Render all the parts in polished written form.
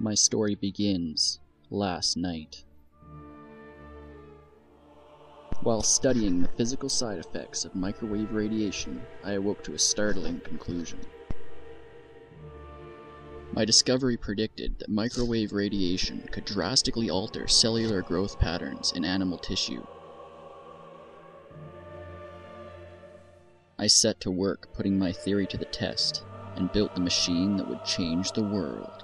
My story begins last night. While studying the physical side effects of microwave radiation, I awoke to a startling conclusion. My discovery predicted that microwave radiation could drastically alter cellular growth patterns in animal tissue. I set to work putting my theory to the test and built the machine that would change the world.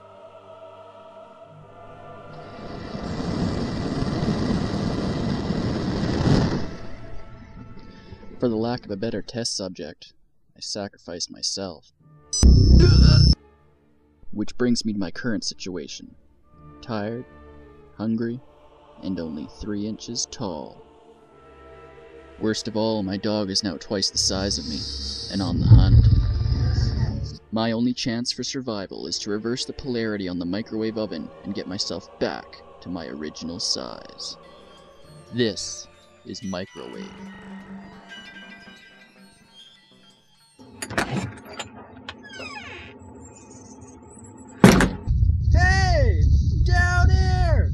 For the lack of a better test subject, I sacrificed myself. Which brings me to my current situation. Tired, hungry, and only 3 inches tall. Worst of all, my dog is now twice the size of me, and on the hunt. My only chance for survival is to reverse the polarity on the microwave oven and get myself back to my original size. This is microwave. Hey! Down here!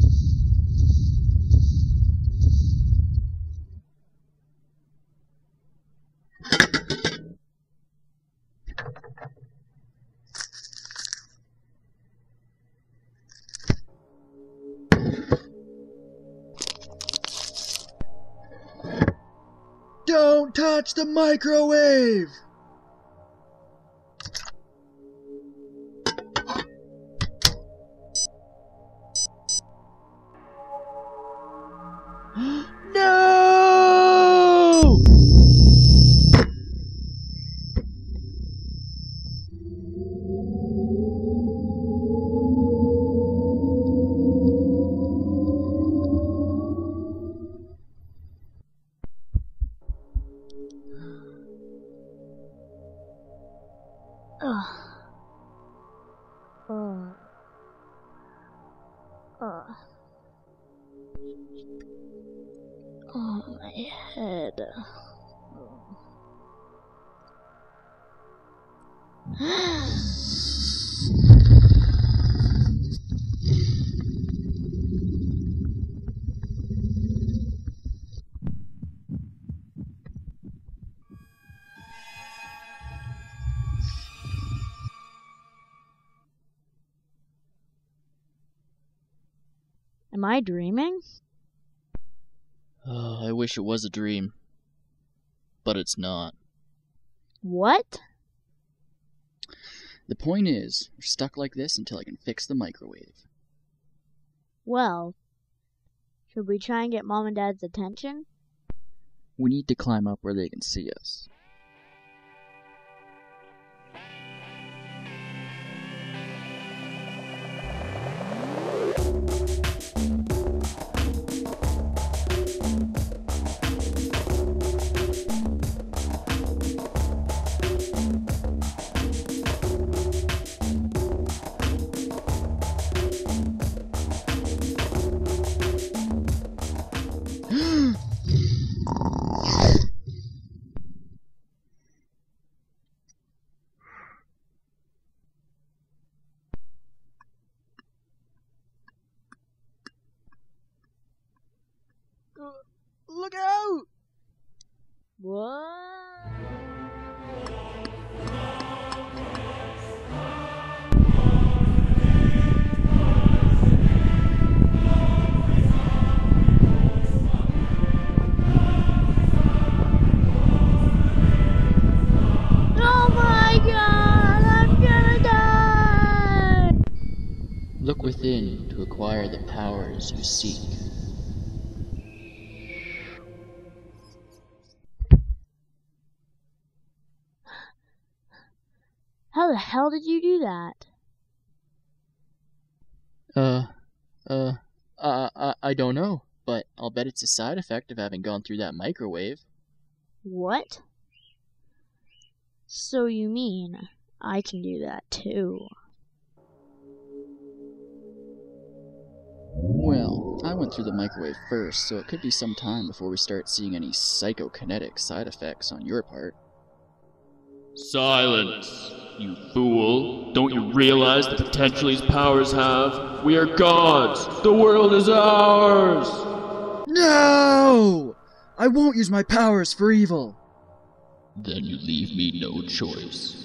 Don't touch the microwave! No! Oh, my head. Am I dreaming? Oh, I wish it was a dream. But it's not. What? The point is, we're stuck like this until I can fix the microwave. Well, should we try and get Mom and Dad's attention? We need to climb up where they can see us. Look out! What? Oh my God! I'm gonna die! Look within to acquire the powers you seek. How the hell did you do that? I don't know, but I'll bet it's a side effect of having gone through that microwave. What? So you mean I can do that too? Well, I went through the microwave first, so it could be some time before we start seeing any psychokinetic side effects on your part. Silence, you fool. Don't you realize the potential these powers have? We are gods. The world is ours. No! I won't use my powers for evil. Then you leave me no choice.